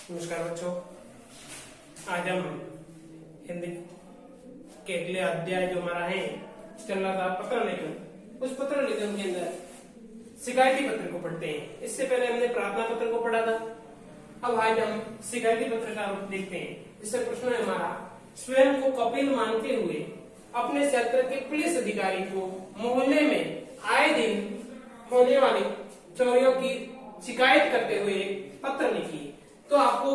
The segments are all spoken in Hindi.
नमस्कार बच्चों, आज हम हिंदी के अगले अध्याय जो हमारा है चल रहा था पत्र लेखन, उस पत्र लेखन के अंदर शिकायती पत्र को पढ़ते हैं। इससे पहले हमने प्रार्थना पत्र को पढ़ा था। अब आज हम शिकायती पत्र का रूप देखते हैं। इससे प्रश्न है हमारा, स्वयं को कपिल मानते हुए अपने क्षेत्र के पुलिस अधिकारी को मोहल्ले में आए दिन होने वाली चोरियों की शिकायत करते हुए पत्र लिखिए। तो आपको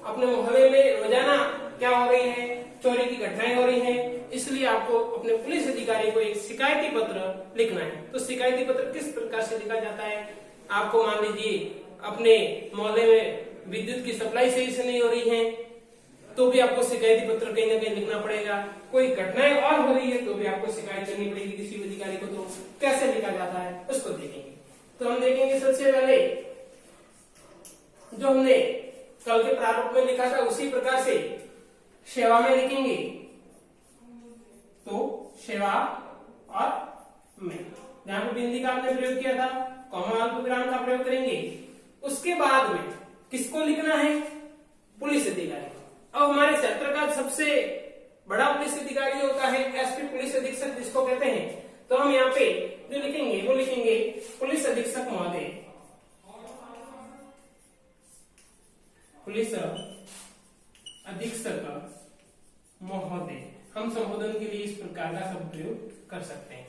अपने मोहल्ले में रोजाना क्या हो रही है, चोरी की घटनाएं हो रही हैं, इसलिए आपको अपने पुलिस अधिकारी को एक शिकायती पत्र लिखना है। तो शिकायती पत्र किस प्रकार से लिखा जाता है? आपको मान लीजिए अपने मोहल्ले में विद्युत की सप्लाई सही से नहीं हो रही है, तो भी आपको शिकायती पत्र कहीं ना कहीं लिखना पड़ेगा। कोई घटनाएं और हो रही है तो भी आपको शिकायत करनी पड़ेगी किसी अधिकारी को। तो कैसे लिखा जाता है उसको देखेंगे। तो हम देखेंगे सबसे पहले जो हमने कल के प्रारूप में लिखा था उसी प्रकार से सेवा में लिखेंगे। तो सेवा और में जहां पर बिंदी का आपने प्रयोग किया था, कॉमा अल्पविराम का प्रयोग करेंगे। उसके बाद में किसको लिखना है? पुलिस अधिकारी। अब हमारे क्षेत्र का सबसे बड़ा पुलिस अधिकारी होता है एसपी पुलिस अधीक्षक, जिसको कहते हैं। तो हम यहाँ पे जो लिखेंगे वो लिखेंगे पुलिस अधीक्षक महोदय। पुलिस अधीक्षक महोदय। हम संबोधन के लिए इस प्रकार का शब्द प्रयोग कर सकते हैं।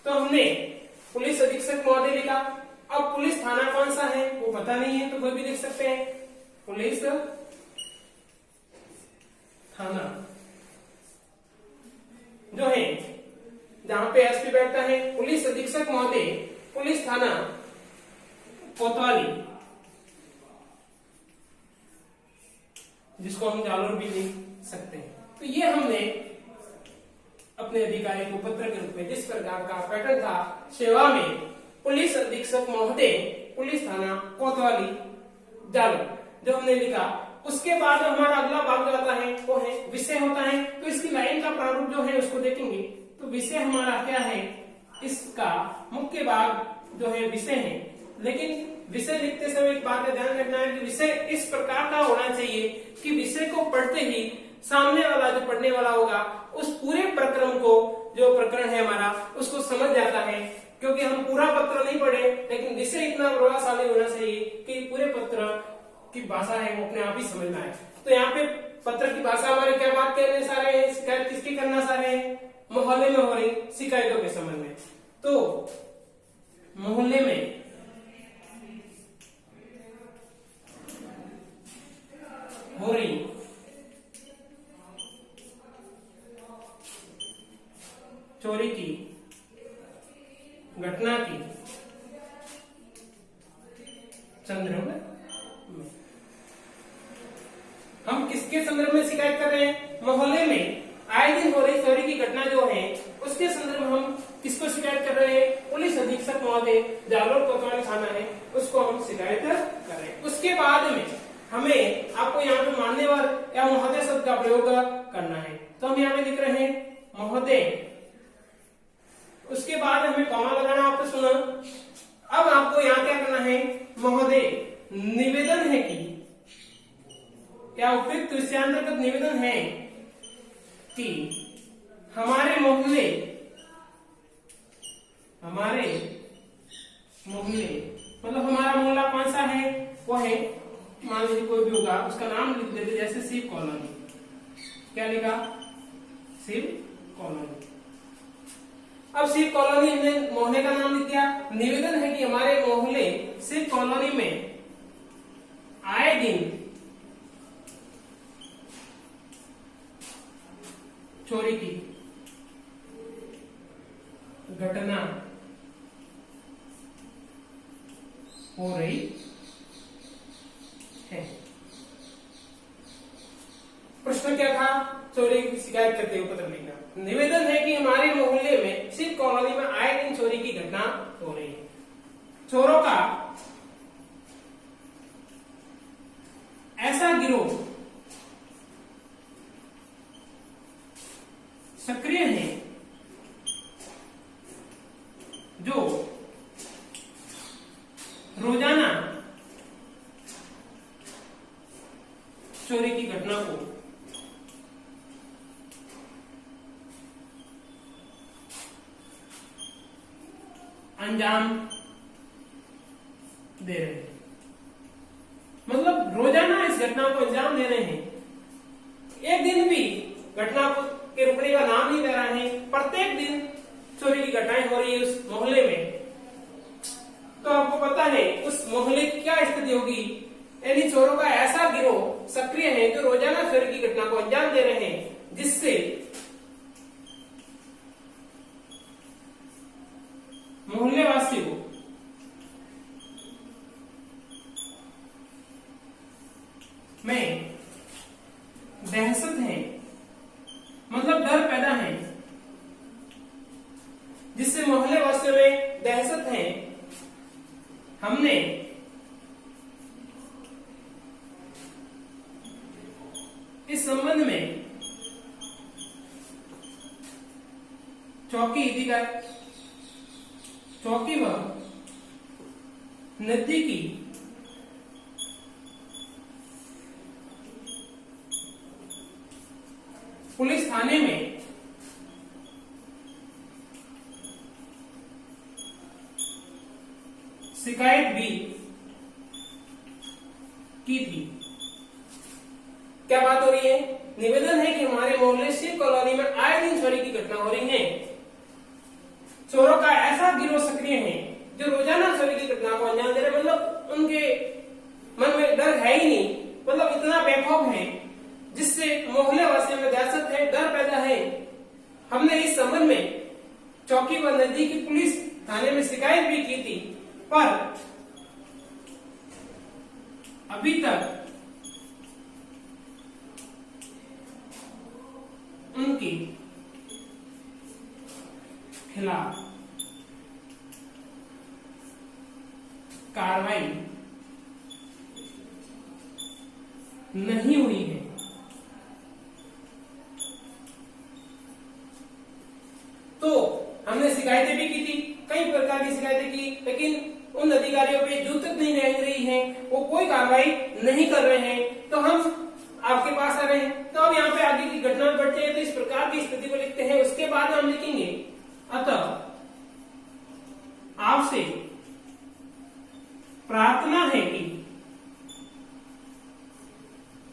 तो हमने पुलिस अधीक्षक महोदय लिखा। अब पुलिस थाना कौन सा है वो पता नहीं है, तो कोई भी लिख सकते हैं पुलिस थाना जो है जहां पे एसपी बैठता है। पुलिस अधीक्षक महोदय पुलिस थाना कोतवाली, जिसको हम जालोर भी लिख सकते हैं। तो ये हमने अपने अधिकारी को पत्र के रूप में जिस प्रकार का पैटर्न था, सेवा में पुलिस अधीक्षक महोदय पुलिस थाना कोतवाली जालोर, जो हमने लिखा। उसके बाद हमारा अगला भाग जो आता है वो है विषय होता है। तो इसकी लाइन का प्रारूप जो है उसको देखेंगे। तो विषय हमारा क्या है? इसका मुख्य भाग जो है विषय है। लेकिन विषय लिखते समय एक बात का ध्यान रखना है कि विषय इस प्रकार का होना चाहिए कि विषय को पढ़ते ही सामने वाला जो पढ़ने वाला होगा उस पूरे प्रकरण को, जो प्रकरण है हमारा, उसको समझ जाता है। क्योंकि हम पूरा पत्र नहीं पढ़े, लेकिन विषय इतना प्रभावशाली होना चाहिए कि पूरे पत्र की भाषा है वो अपने आप ही समझना है। तो यहाँ पे पत्र की भाषा हमारे क्या बात करने सा रहे हैं, शिकायत किसकी करना सा रहे हैं? मोहल्ले में हो रही शिकायतों के संबंध में। तो मोहल्ले में हो रही चोरी की घटना की संदर्भ में हम किसके संदर्भ में शिकायत कर रहे हैं? मोहल्ले में आए दिन हो रही चोरी की घटना जो है उसके संदर्भ में हम किसको शिकायत कर रहे हैं? पुलिस अधीक्षक महोदय जालोर कोतवाली थाना है, उसको हम शिकायत कर रहे हैं। उसके बाद में हमें आपको यहाँ पे मान्यवर या महोदय शब्द का प्रयोग करना है। तो हम यहाँ पे लिख रहे हैं महोदय। उसके बाद हमें कॉमा लगाना, आपको सुना। अब आपको यहाँ क्या करना है? महोदय निवेदन है कि क्या उपयुक्त विषयांतर्गत निवेदन है कि हमारे मोहल्ले मतलब हमारा मोहल्ला कौन सा है? वो है, मान लीजिए कोई भी होगा, उसका नाम लिख देते, जैसे शिव कॉलोनी। क्या लिखा? शिव कॉलोनी। अब शिव कॉलोनी हमने मोहल्ले का नाम लिख दिया। निवेदन है कि हमारे मोहल्ले शिव कॉलोनी में आए दिन चोरी की घटना हो रही है। प्रश्न क्या था? चोरी की शिकायत करते हुए पत्र लिखना। निवेदन है कि हमारे मोहल्ले में शिव कॉलोनी में आए दिन चोरी की घटना हो रही है। चोरों का ऐसा गिरोह सक्रिय है जो रोजाना घटना को अंजाम दे रहे हैं, मतलब रोजाना इस घटना को अंजाम दे रहे हैं, एक दिन भी घटना को के रुकने का नाम नहीं ले रहे हैं, प्रत्येक दिन चोरी की घटनाएं हो रही है उस मोहल्ले में। तो आपको पता है उस मोहल्ले की क्या स्थिति होगी, यानी चोरों का ऐसा गिरोह सक्रिय है जो रोजाना चोरी की घटना को अंजाम दे रहे हैं, जिससे मोहल्ले वासी को में दहशत है, मतलब डर पैदा है, जिससे मोहल्ले वासियों में दहशत है। हमने इस संबंध में चौकी व नजदीकी पुलिस थाने में शिकायत भी की थी। क्या बात हो रही है? निवेदन है कि हमारे मोहल्ले शिव कॉलोनी में आए दिन चोरी की घटना हो रही है, चोरों का ऐसा गिरोह सक्रिय है जो रोजाना चोरी की घटना को अंजाम दे रहे, मतलब उनके मन में डर है ही नहीं, मतलब इतना बेखौफ है जिससे मोहल्ले वासियों में दहशत है, डर पैदा है। हमने इस संबंध में चौकी व नजदीकी पुलिस थाने में शिकायत भी की थी, पर अभी तक उनके खिलाफ कार्रवाई नहीं हुई है। तो हमने शिकायतें भी की थी, कई प्रकार की शिकायतें की, लेकिन उन अधिकारियों पे जो तक नहीं रह रही है, वो कोई कार्रवाई नहीं कर रहे हैं। तो हम आपके पास आ रहे हैं। तो अब यहाँ पे आगे की घटना बढ़ते हैं, तो इस प्रकार की स्थिति को लिखते हैं, उसके बाद हम लिखेंगे अतः आपसे प्रार्थना है कि,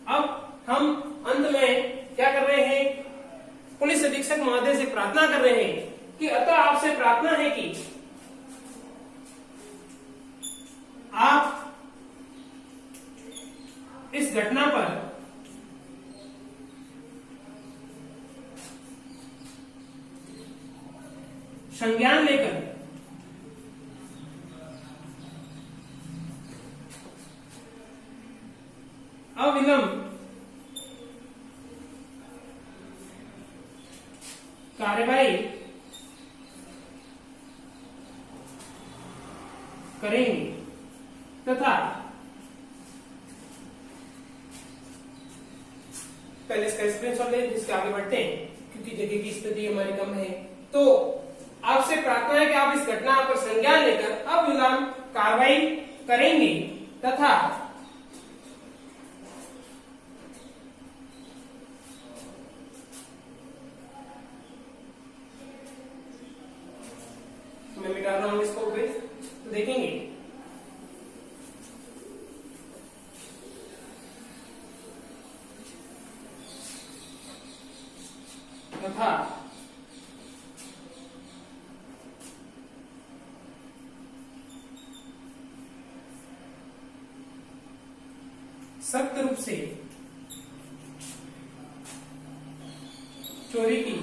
अब हम अंत में क्या कर रहे हैं, पुलिस अधीक्षक महोदय से प्रार्थना कर रहे हैं कि अतः आपसे प्रार्थना है कि आप इस घटना पर संज्ञान लेकर अविलंब कार्यवाही करेंगे तथा पहले इसका स्क्रीनशॉट ले, जिसके आगे बढ़ते हैं क्योंकि जगह की स्थिति हमारी कम है। तो आपसे प्रार्थना है कि आप इस घटना पर संज्ञान लेकर अविलंब कार्रवाई करेंगे तथा मैं मिटा रहा हूं इसको फिर तो देखेंगे तथा सख्त रूप से चोरी की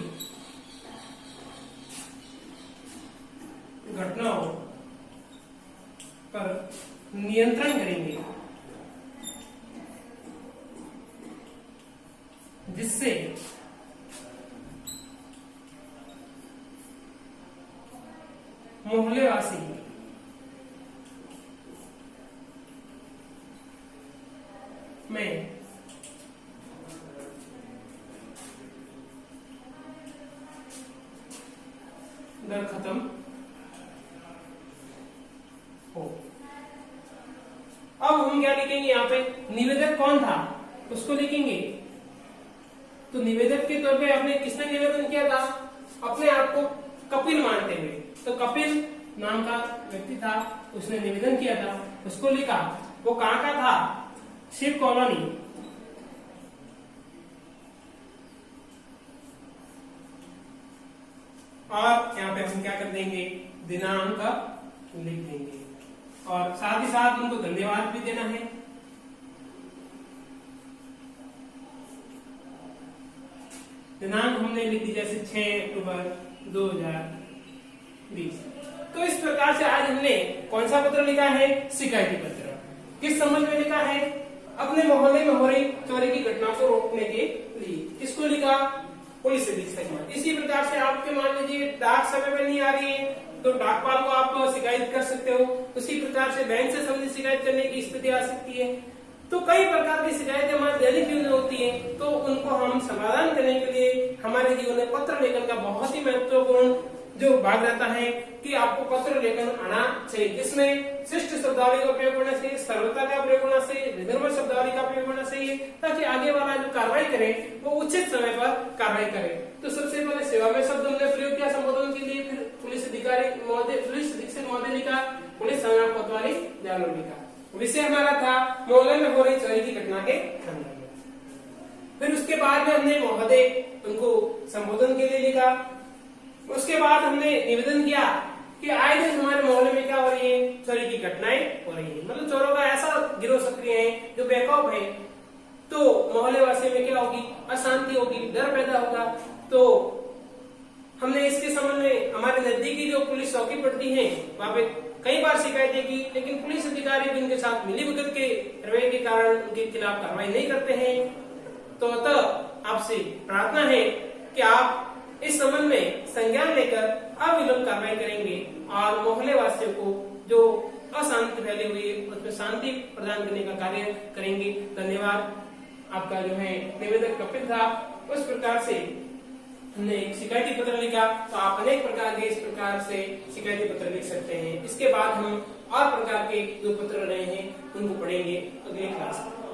घटनाओं पर नियंत्रण करेंगे, जिससे मोहल्लेवासी में डर खत्म हो। अब हम क्या लिखेंगे, यहाँ पे निवेदक कौन था उसको लिखेंगे तो निवेदक के तौर पे आपने किसने निवेदन किया था? अपने आप को कपिल मानते हुए। तो कपिल नाम का व्यक्ति था, उसने निवेदन किया था, उसको लिखा। वो कहाँ का था? शिव कॉलोनी। और यहाँ पे हम क्या कर देंगे? दिनांक लिख देंगे और साथ ही साथ उनको धन्यवाद भी देना है। दिनांक हमने लिख दी जैसे 6 अक्टूबर 2020। तो इस प्रकार से आज हमने कौन सा पत्र लिखा है? शिकायती पत्र। किस संबंध में लिखा है? अपने मोहल्ले में हो रही चोरी की घटना को रोकने के लिए। किसको लिखा? पुलिस अधीक्षक। इसी प्रकार से आपके मान लीजिए डाक समय में नहीं आ रही है तो डाकपाल को आप शिकायत कर सकते हो। उसी प्रकार से बैंक से संबंधित शिकायत करने की स्थिति आ सकती है। तो कई प्रकार की शिकायतें हमारे दैनिक जीवन में होती हैं, तो उनको हम समाधान करने के लिए हमारे जीवन में पत्र लेखन का बहुत ही महत्वपूर्ण जो भाग रहता है कि आपको पत्र लेखन आना चाहिए, जिसमें शिष्ट शब्दावली का प्रयोग होना चाहिए, सरलता का प्रयोग होना चाहिए, विनम्र शब्दावली का प्रयोग होना चाहिए, ताकि आगे वाला जो कार्रवाई करे वो उचित समय पर कार्रवाई करे। तो सबसे पहले सेवा में शब्द हमने प्रयोग किया संबोधन के लिए, फिर पुलिस अधिकारी महोदय, पुलिस अधीक्षक महोदय लिखा, पुलिस संज्ञान कोतवाली जालोर लिखा। विषय हमारा था मोहल्ले में हो रही चोरी की घटना के संदर्भ में। फिर उसके बाद में हमने महोदय उनको संबोधन के लिए लिखा। उसके बाद हमने निवेदन किया कि आए दिन हमारे मोहल्ले में क्या हो रही है? चोरी की घटनाएं हो रही है। मतलब चोरों का ऐसा गिरोह सक्रिय है जो बेखौफ है, तो मोहल्ले वासियों में क्या होगी? अशांति होगी, डर पैदा होगा। तो हमने इसके संबंध में हमारे नजदीकी जो पुलिस चौकी पड़ती है वहां पे कई बार शिकायतें की, लेकिन पुलिस अधिकारी भी उनके साथ मिलीभगत के रवैये के कारण उनके खिलाफ कार्रवाई नहीं करते हैं। तो अतः आपसे प्रार्थना है कि आप इस संबंध में संज्ञान लेकर अविलंब कार्रवाई करेंगे और मोहल्ले वासियों को जो अशांति फैली हुई है उसमें शांति प्रदान करने का कार्य करेंगे। धन्यवाद। आपका जो है निवेदक कपिल था। उस प्रकार से हमने एक शिकायती पत्र लिखा, तो आप अनेक प्रकार के इस प्रकार से शिकायती पत्र लिख सकते हैं। इसके बाद हम और प्रकार के जो पत्र रहे हैं उनको पढ़ेंगे अगले क्लास में।